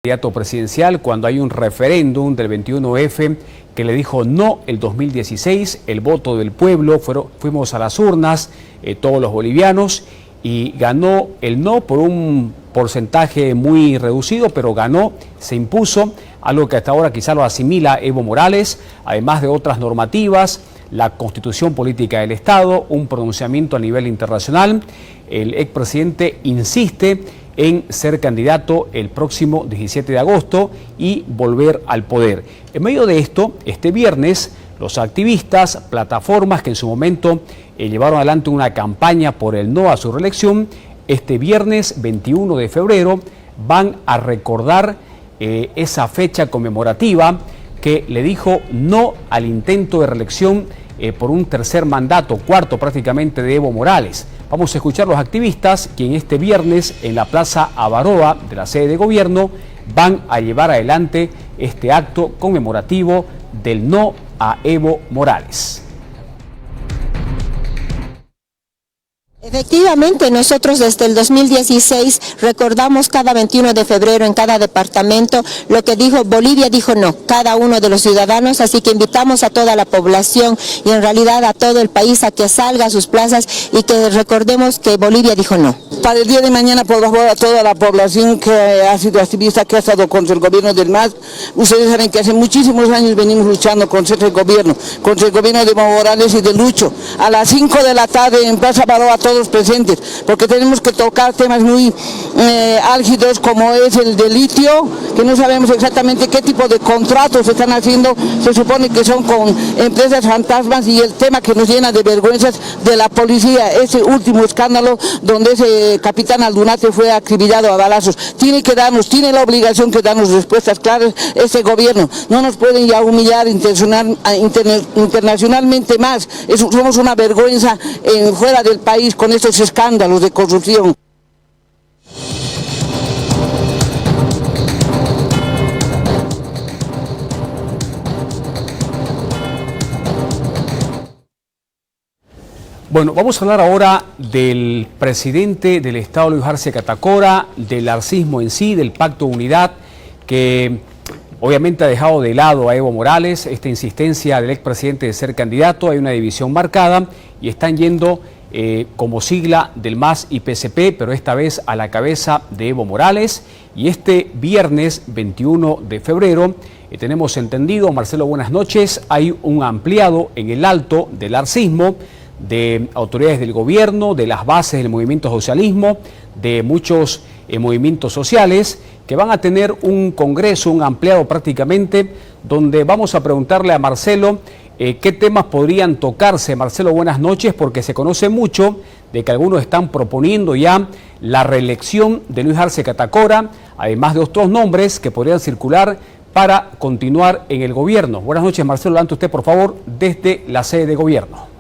Candidato presidencial cuando hay un referéndum del 21F que le dijo no el 2016, el voto del pueblo, fuimos a las urnas, todos los bolivianos, y ganó el no por un porcentaje muy reducido, pero ganó, se impuso, algo que hasta ahora quizá lo asimila Evo Morales, además de otras normativas, la Constitución Política del Estado, un pronunciamiento a nivel internacional. El expresidente insiste en ser candidato el próximo 17 de agosto y volver al poder. En medio de esto, este viernes, los activistas, plataformas que en su momento llevaron adelante una campaña por el no a su reelección, este viernes 21 de febrero van a recordar esa fecha conmemorativa que le dijo no al intento de reelección por un tercer mandato, cuarto prácticamente, de Evo Morales. Vamos a escuchar a los activistas que este viernes en la Plaza Avaroa de la sede de gobierno van a llevar adelante este acto conmemorativo del no a Evo Morales. Efectivamente, nosotros desde el 2016 recordamos cada 21 de febrero en cada departamento lo que dijo Bolivia, dijo no, cada uno de los ciudadanos, así que invitamos a toda la población y en realidad a todo el país a que salga a sus plazas y que recordemos que Bolivia dijo no. Para el día de mañana, por favor, a toda la población que ha sido activista, que ha estado contra el gobierno del MAS, ustedes saben que hace muchísimos años venimos luchando contra el gobierno de Evo Morales y de Lucho. A las 5 de la tarde en Plaza Avaroa todos presentes, porque tenemos que tocar temas muy álgidos como es el de litio, que no sabemos exactamente qué tipo de contratos se están haciendo, se supone que son con empresas fantasmas, y el tema que nos llena de vergüenzas de la policía, ese último escándalo donde ese capitán Aldunate fue acribillado a balazos. Tiene la obligación que darnos respuestas claras ese gobierno. No nos pueden ya humillar internacionalmente más. Somos una vergüenza fuera del país con estos escándalos de corrupción. Bueno, vamos a hablar ahora del presidente del Estado, Luis Arce Catacora, del arcismo en sí, del Pacto de Unidad, que obviamente ha dejado de lado a Evo Morales, esta insistencia del expresidente de ser candidato. Hay una división marcada y están yendo como sigla del MAS y PSP, pero esta vez a la cabeza de Evo Morales. Y este viernes 21 de febrero, tenemos entendido, Marcelo, buenas noches, hay un ampliado en el alto del arcismo, de autoridades del gobierno, de las bases del movimiento socialismo, de muchos movimientos sociales, que van a tener un congreso, un ampliado prácticamente, donde vamos a preguntarle a Marcelo qué temas podrían tocarse. Marcelo, buenas noches, porque se conoce mucho de que algunos están proponiendo ya la reelección de Luis Arce Catacora, además de otros nombres que podrían circular para continuar en el gobierno. Buenas noches, Marcelo, adelante usted, por favor, desde la sede de gobierno.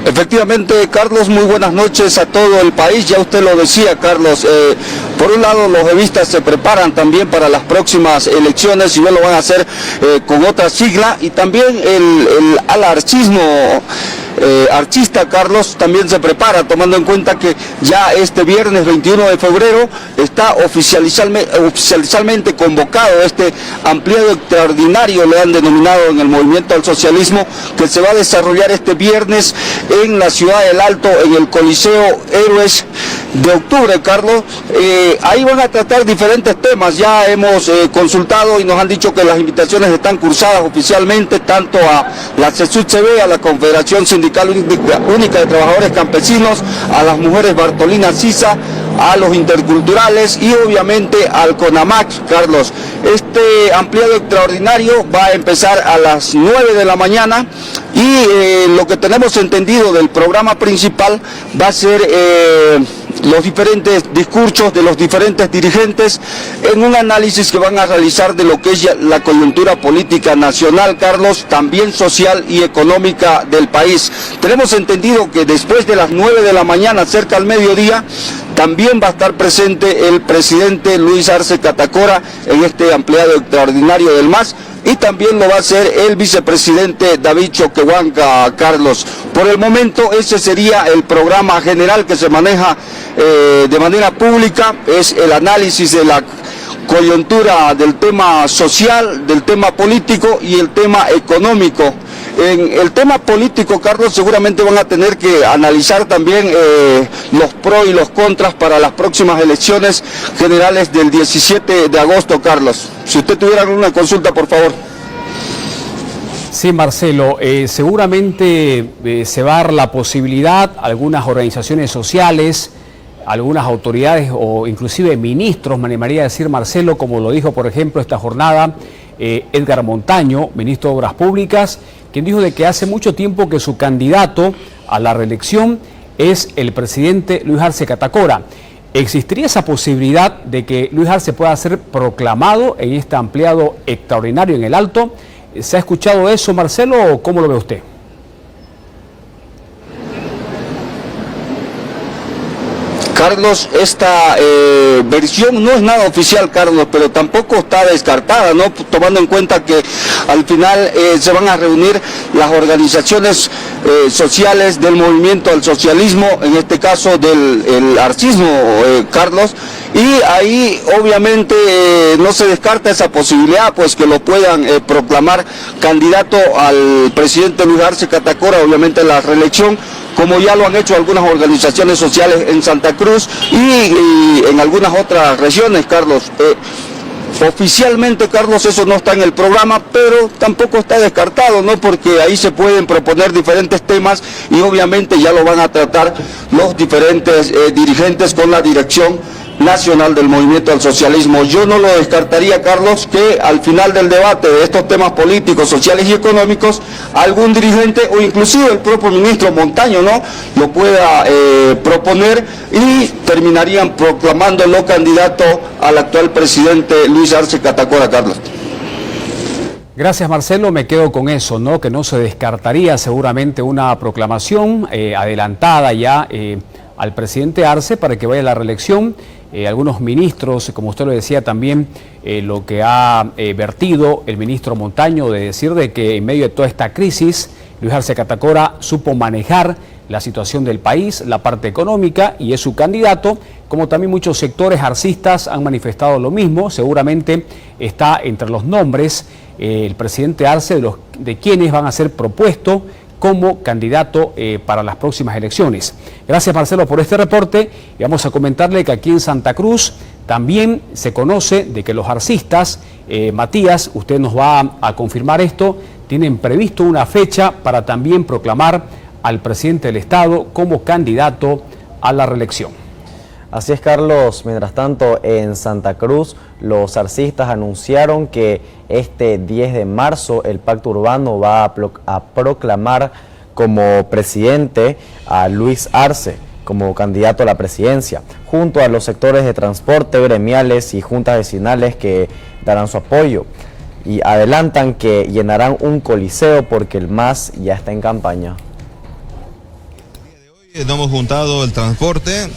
Efectivamente, Carlos, muy buenas noches a todo el país. Ya usted lo decía, Carlos, por un lado los evistas se preparan también para las próximas elecciones, y no lo van a hacer con otra sigla, y también el alarchismo archista, Carlos, también se prepara, tomando en cuenta que ya este viernes 21 de febrero está oficialmente convocado este ampliado extraordinario, le han denominado en el movimiento al socialismo, que se va a desarrollar este viernes en la ciudad del Alto, en el Coliseo Héroes de Octubre, Carlos. Ahí van a tratar diferentes temas. Ya hemos consultado y nos han dicho que las invitaciones están cursadas oficialmente, tanto a la CESUD-CV, a la Confederación Sindical Única de Trabajadores Campesinos, a las mujeres Bartolina Sisa, a los interculturales y obviamente al CONAMAC, Carlos. Este ampliado extraordinario va a empezar a las 9 de la mañana y lo que tenemos entendido del programa principal va a ser los diferentes discursos de los diferentes dirigentes en un análisis que van a realizar de lo que es la coyuntura política nacional, Carlos, también social y económica del país. Tenemos entendido que después de las 9 de la mañana, cerca al mediodía, también va a estar presente el presidente Luis Arce Catacora en este ampliado extraordinario del MAS. y también lo va a hacer el vicepresidente David Choquehuanca, Carlos. Por el momento ese sería el programa general que se maneja de manera pública, es el análisis de la coyuntura del tema social, del tema político y el tema económico. En el tema político, Carlos, seguramente van a tener que analizar también los pros y los contras para las próximas elecciones generales del 17 de agosto, Carlos. Si usted tuviera alguna consulta, por favor. Sí, Marcelo, seguramente se va a dar la posibilidad, algunas organizaciones sociales, algunas autoridades o inclusive ministros, me animaría a decir, Marcelo, como lo dijo, por ejemplo, esta jornada Edgar Montaño, ministro de Obras Públicas, quien dijo de que hace mucho tiempo que su candidato a la reelección es el presidente Luis Arce Catacora. ¿Existiría esa posibilidad de que Luis Arce pueda ser proclamado en este ampliado extraordinario en el Alto? ¿Se ha escuchado eso, Marcelo, o cómo lo ve usted? Carlos, esta versión no es nada oficial, Carlos, pero tampoco está descartada, ¿no? Tomando en cuenta que al final se van a reunir las organizaciones sociales del movimiento al socialismo, en este caso del arcismo, Carlos, y ahí obviamente no se descarta esa posibilidad, pues que lo puedan proclamar candidato al presidente Luis Arce Catacora, obviamente en la reelección, como ya lo han hecho algunas organizaciones sociales en Santa Cruz y en algunas otras regiones, Carlos. Oficialmente, Carlos, eso no está en el programa, pero tampoco está descartado, ¿no? Porque ahí se pueden proponer diferentes temas y obviamente ya lo van a tratar los diferentes dirigentes con la dirección nacional del movimiento al socialismo. Yo no lo descartaría, Carlos, que al final del debate de estos temas políticos, sociales y económicos, algún dirigente o inclusive el propio ministro Montaño, ¿no?, lo pueda proponer y terminarían proclamándolo candidato al actual presidente Luis Arce Catacora, Carlos. Gracias, Marcelo, me quedo con eso, ¿no?, que no se descartaría seguramente una proclamación adelantada ya al presidente Arce para que vaya a la reelección. Algunos ministros, como usted lo decía también, lo que ha vertido el ministro Montaño de decir de que en medio de toda esta crisis, Luis Arce Catacora supo manejar la situación del país, la parte económica, y es su candidato, como también muchos sectores arcistas han manifestado lo mismo. Seguramente está entre los nombres el presidente Arce de quienes van a ser propuestos como candidato para las próximas elecciones. Gracias, Marcelo, por este reporte, y vamos a comentarle que aquí en Santa Cruz también se conoce de que los arcistas, Matías, usted nos va a confirmar esto, tienen previsto una fecha para también proclamar al presidente del Estado como candidato a la reelección. Así es, Carlos. Mientras tanto, en Santa Cruz, los arcistas anunciaron que este 10 de marzo el Pacto Urbano va a proclamar como presidente a Luis Arce como candidato a la presidencia, junto a los sectores de transporte, gremiales y juntas vecinales que darán su apoyo. Y adelantan que llenarán un coliseo porque el MAS ya está en campaña. Nos hemos juntado el transporte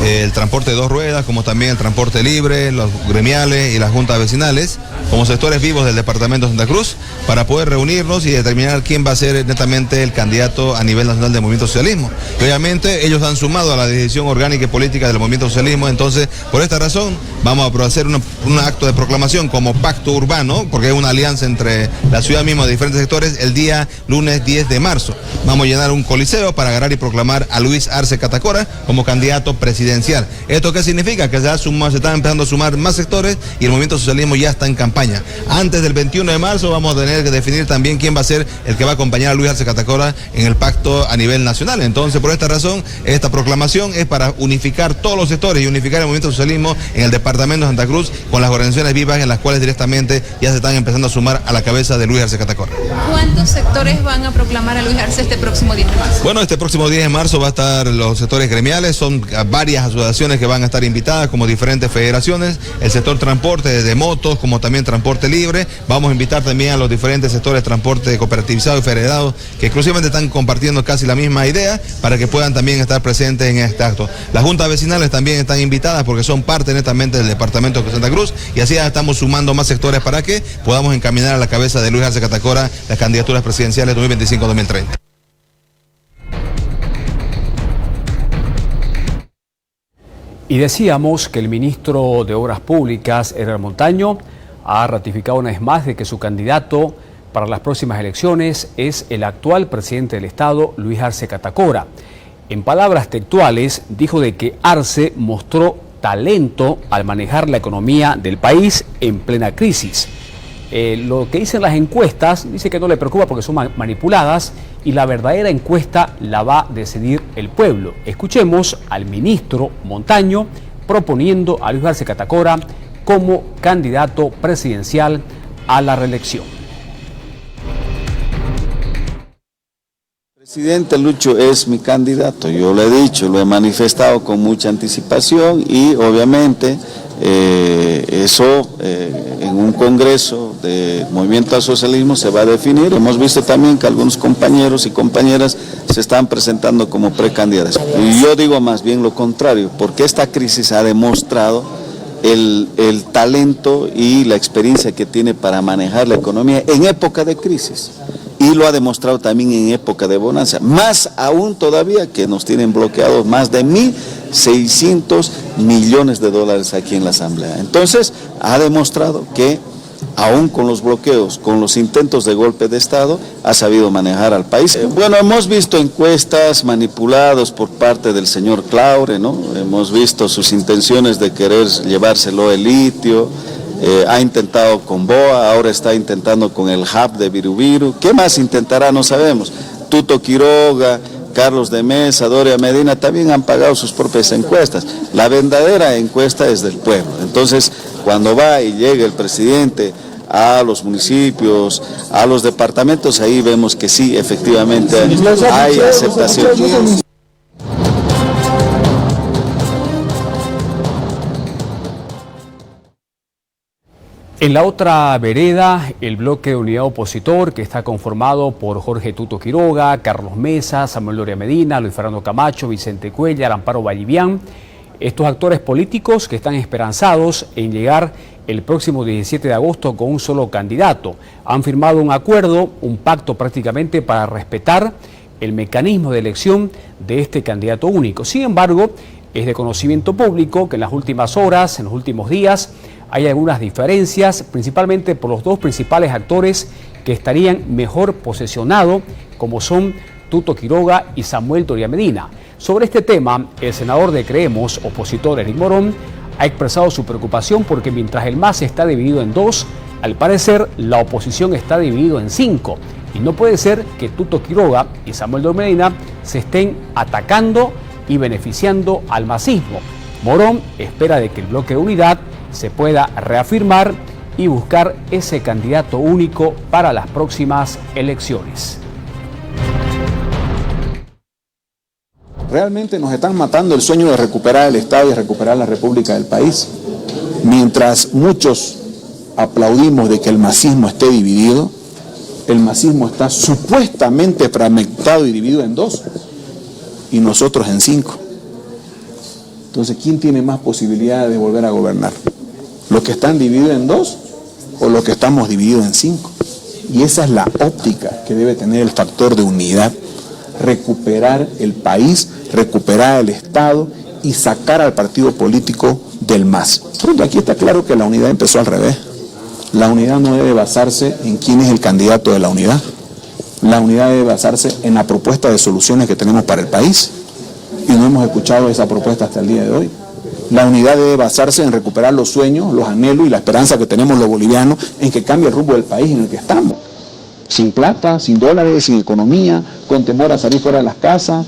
de dos ruedas, como también el transporte libre, los gremiales y las juntas vecinales, como sectores vivos del departamento de Santa Cruz, para poder reunirnos y determinar quién va a ser netamente el candidato a nivel nacional del movimiento socialismo. Y obviamente ellos han sumado a la decisión orgánica y política del movimiento socialismo, entonces por esta razón vamos a hacer un acto de proclamación como pacto urbano, porque es una alianza entre la ciudad misma de diferentes sectores, el día lunes 10 de marzo. Vamos a llenar un coliseo para agarrar y proclamar a Luis Arce Catacora como candidato presidencial. ¿Esto qué significa? Que se están empezando a sumar más sectores y el movimiento socialismo ya está en campaña. Antes del 21 de marzo vamos a tener que definir también quién va a ser el que va a acompañar a Luis Arce Catacora en el pacto a nivel nacional. Entonces, por esta razón, esta proclamación es para unificar todos los sectores y unificar el movimiento socialismo en el departamento de Santa Cruz con las organizaciones vivas en las cuales directamente ya se están empezando a sumar a la cabeza de Luis Arce Catacora. ¿Cuántos sectores van a proclamar a Luis Arce este próximo 10 de marzo? Bueno, este próximo 10 de marzo va a estar los sectores gremiales, son varias varias asociaciones que van a estar invitadas, como diferentes federaciones, el sector transporte de motos, como también transporte libre. Vamos a invitar también a los diferentes sectores de transporte cooperativizado y federado, que exclusivamente están compartiendo casi la misma idea, para que puedan también estar presentes en este acto. Las juntas vecinales también están invitadas porque son parte netamente del departamento de Santa Cruz, y así ya estamos sumando más sectores para que podamos encaminar a la cabeza de Luis Arce Catacora las candidaturas presidenciales 2025-2030. Y decíamos que el ministro de Obras Públicas, Edgar Montaño, ha ratificado una vez más de que su candidato para las próximas elecciones es el actual presidente del Estado, Luis Arce Catacora. En palabras textuales, dijo de que Arce mostró talento al manejar la economía del país en plena crisis. Lo que dicen las encuestas, dice que no le preocupa porque son manipuladas, y la verdadera encuesta la va a decidir el pueblo. Escuchemos al ministro Montaño proponiendo a Luis Arce Catacora como candidato presidencial a la reelección. Presidente Lucho es mi candidato, yo lo he dicho, lo he manifestado con mucha anticipación, y obviamente eso en un congreso de Movimiento al Socialismo se va a definir. Hemos visto también que algunos compañeros y compañeras se están presentando como precandidatos. Y yo digo más bien lo contrario, porque esta crisis ha demostrado el talento y la experiencia que tiene para manejar la economía en época de crisis. Y lo ha demostrado también en época de bonanza, más aún todavía que nos tienen bloqueados más de 1.600 millones de dólares aquí en la Asamblea. Entonces, ha demostrado que aún con los bloqueos, con los intentos de golpe de Estado, ha sabido manejar al país. Bueno, hemos visto encuestas manipuladas por parte del señor Claure, ¿no? Hemos visto sus intenciones de querer llevárselo el litio. Ha intentado con BOA, ahora está intentando con el hub de Virubiru. ¿Qué más intentará? No sabemos. Tuto Quiroga, Carlos de Mesa, Doria Medina también han pagado sus propias encuestas. La verdadera encuesta es del pueblo. Entonces, cuando va y llega el presidente a los municipios, a los departamentos, ahí vemos que sí, efectivamente hay aceptación. En la otra vereda, el bloque de unidad opositor, que está conformado por Jorge Tuto Quiroga, Carlos Mesa, Samuel Doria Medina, Luis Fernando Camacho, Vicente Cuellar, Amparo Vallivián, estos actores políticos que están esperanzados en llegar el próximo 17 de agosto con un solo candidato. Han firmado un acuerdo, un pacto prácticamente para respetar el mecanismo de elección de este candidato único. Sin embargo, es de conocimiento público que en las últimas horas, en los últimos días, hay algunas diferencias, principalmente por los dos principales actores que estarían mejor posesionados, como son Tuto Quiroga y Samuel Doria Medina. Sobre este tema, el senador de Creemos, opositor Eric Morón, ha expresado su preocupación porque mientras el MAS está dividido en dos, al parecer la oposición está dividido en 5. Y no puede ser que Tuto Quiroga y Samuel Doria Medina se estén atacando y beneficiando al masismo. Morón espera de que el bloque de unidad se pueda reafirmar y buscar ese candidato único para las próximas elecciones. Realmente nos están matando el sueño de recuperar el Estado y recuperar la República del país. Mientras muchos aplaudimos de que el masismo esté dividido, el masismo está supuestamente fragmentado y dividido en 2 y nosotros en 5. Entonces, ¿quién tiene más posibilidades de volver a gobernar? ¿Los que están divididos en 2 o los que estamos divididos en 5? Y esa es la óptica que debe tener el factor de unidad. Recuperar el país, recuperar el Estado y sacar al partido político del MAS. Pero aquí está claro que la unidad empezó al revés. La unidad no debe basarse en quién es el candidato de la unidad. La unidad debe basarse en la propuesta de soluciones que tenemos para el país. Y no hemos escuchado esa propuesta hasta el día de hoy. La unidad debe basarse en recuperar los sueños, los anhelos y la esperanza que tenemos los bolivianos en que cambie el rumbo del país en el que estamos. Sin plata, sin dólares, sin economía, con temor a salir fuera de las casas.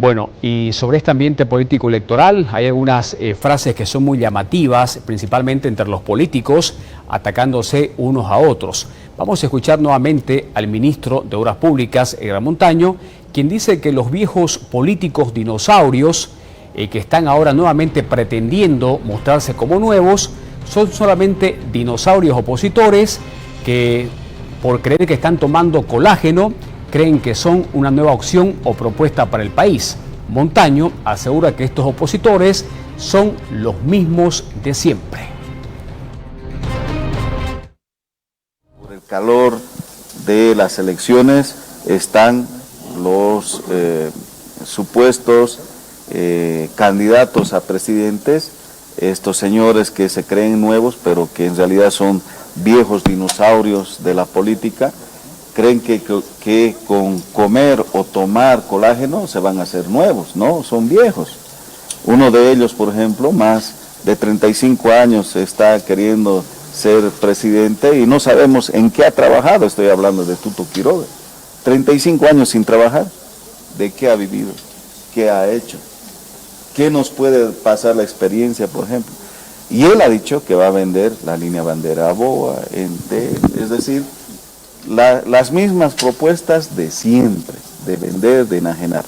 Bueno, y sobre este ambiente político electoral hay algunas frases que son muy llamativas, principalmente entre los políticos, atacándose unos a otros. Vamos a escuchar nuevamente al ministro de Obras Públicas, Edgar Montaño, quien dice que los viejos políticos dinosaurios que están ahora nuevamente pretendiendo mostrarse como nuevos, son solamente dinosaurios opositores que, por creer que están tomando colágeno, creen que son una nueva opción o propuesta para el país. Montaño asegura que estos opositores son los mismos de siempre. Por el calor de las elecciones están los supuestos candidatos a presidentes, estos señores que se creen nuevos, pero que en realidad son viejos dinosaurios de la política. Creen que con comer o tomar colágeno se van a hacer nuevos, no, son viejos. Uno de ellos, por ejemplo, más de 35 años está queriendo ser presidente y no sabemos en qué ha trabajado. Estoy hablando de Tuto Quiroga. 35 años sin trabajar. ¿De qué ha vivido? ¿Qué ha hecho? ¿Qué nos puede pasar la experiencia, por ejemplo? Y él ha dicho que va a vender la línea bandera a Boa, es decir, las mismas propuestas de siempre, de vender, de enajenar.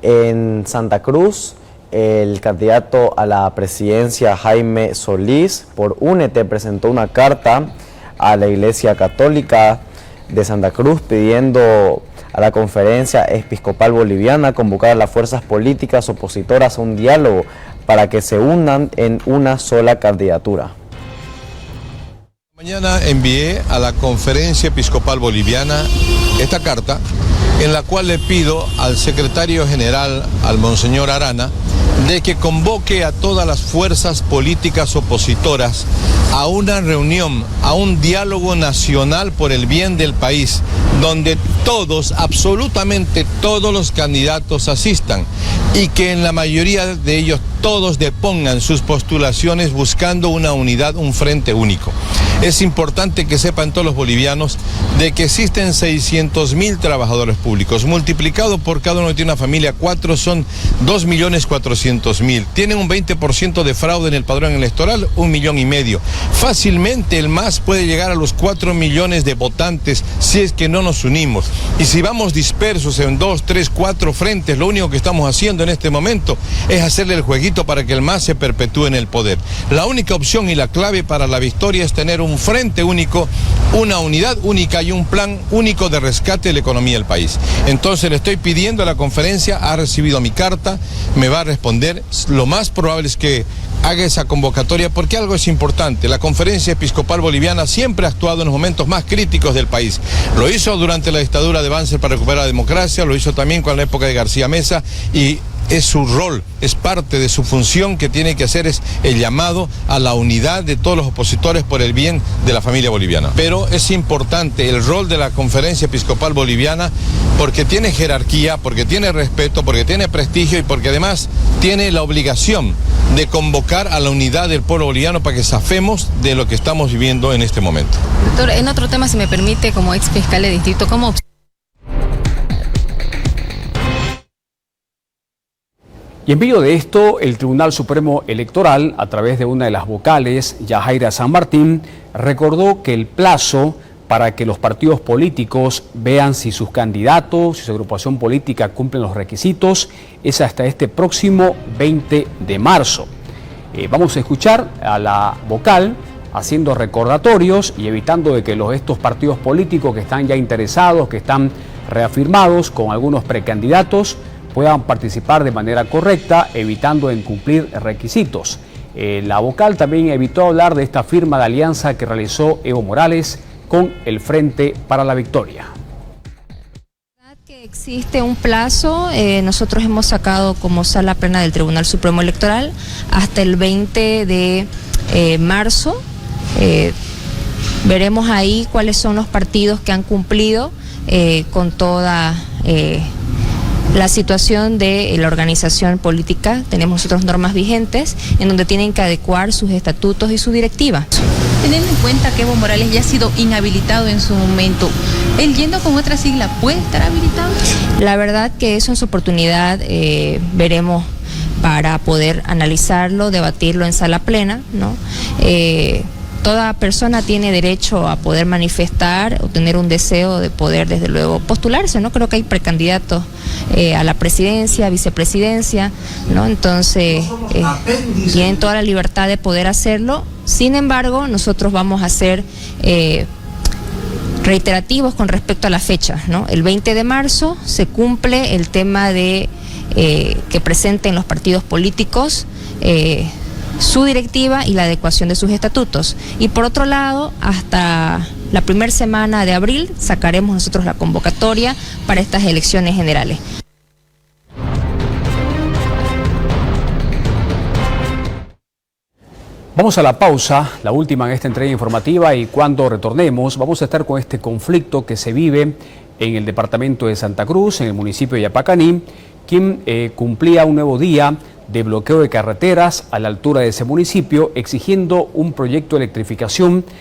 En Santa Cruz, el candidato a la presidencia Jaime Solís por Únete presentó una carta a la Iglesia Católica de Santa Cruz pidiendo a la Conferencia Episcopal Boliviana convocar a las fuerzas políticas opositoras a un diálogo para que se unan en una sola candidatura. Mañana envié a la Conferencia Episcopal Boliviana esta carta en la cual le pido al secretario general, al Monseñor Arana, de que convoque a todas las fuerzas políticas opositoras a una reunión, a un diálogo nacional por el bien del país, donde todos, absolutamente todos los candidatos asistan y que en la mayoría de ellos todos depongan sus postulaciones buscando una unidad, un frente único. Es importante que sepan todos los bolivianos de que existen 600.000 trabajadores públicos, multiplicado por cada uno que tiene una familia, 4 son 2.400.000. Tienen un 20% de fraude en el padrón electoral, 1,5 millones. Fácilmente el MAS puede llegar a los 4 millones de votantes si es que no nos unimos. Y si vamos dispersos en 2, 3, 4 frentes, lo único que estamos haciendo en este momento es hacerle el jueguito para que el MAS se perpetúe en el poder. La única opción y la clave para la victoria es tener un frente único, una unidad única y un plan único de rescate de la economía del país. Entonces le estoy pidiendo a la conferencia, ha recibido mi carta, me va a responder. Lo más probable es que haga esa convocatoria porque algo es importante. La Conferencia Episcopal Boliviana siempre ha actuado en los momentos más críticos del país. Lo hizo durante la dictadura de Banzer para recuperar la democracia, lo hizo también con la época de García Mesa y es su rol, es parte de su función que tiene que hacer, es el llamado a la unidad de todos los opositores por el bien de la familia boliviana. Pero es importante el rol de la Conferencia Episcopal Boliviana porque tiene jerarquía, porque tiene respeto, porque tiene prestigio y porque además tiene la obligación de convocar a la unidad del pueblo boliviano para que zafemos de lo que estamos viviendo en este momento. Doctor, en otro tema, si me permite, como ex fiscal de distrito, ¿cómo? Y en medio de esto, el Tribunal Supremo Electoral, a través de una de las vocales, Yajaira San Martín, recordó que el plazo para que los partidos políticos vean si sus candidatos, si su agrupación política cumplen los requisitos, es hasta este próximo 20 de marzo. Vamos a escuchar a la vocal haciendo recordatorios y evitando de que estos partidos políticos que están ya interesados, que están reafirmados con algunos precandidatos, puedan participar de manera correcta, evitando incumplir requisitos. La vocal también evitó hablar de esta firma de alianza que realizó Evo Morales con el Frente para la Victoria. Que existe un plazo, nosotros hemos sacado como sala plena del Tribunal Supremo Electoral hasta el 20 de marzo. Veremos ahí cuáles son los partidos que han cumplido con toda la situación de la organización política. Tenemos nosotros normas vigentes en donde tienen que adecuar sus estatutos y su directiva. Teniendo en cuenta que Evo Morales ya ha sido inhabilitado en su momento, ¿él yendo con otra sigla puede estar habilitado? La verdad que eso en su oportunidad veremos para poder analizarlo, debatirlo en sala plena, ¿no? Toda persona tiene derecho a poder manifestar o tener un deseo de poder, desde luego, postularse, ¿no? Creo que hay precandidatos a la presidencia, vicepresidencia, ¿no? Entonces, tienen toda la libertad de poder hacerlo. Sin embargo, nosotros vamos a ser reiterativos con respecto a la fecha, ¿no? El 20 de marzo se cumple el tema de que presenten los partidos políticos su directiva y la adecuación de sus estatutos. Y por otro lado, hasta la primera semana de abril sacaremos nosotros la convocatoria para estas elecciones generales. Vamos a la pausa, la última en esta entrega informativa, y cuando retornemos vamos a estar con este conflicto que se vive en el departamento de Santa Cruz, en el municipio de Yapacaní, quien cumplía un nuevo día de bloqueo de carreteras a la altura de ese municipio, exigiendo un proyecto de electrificación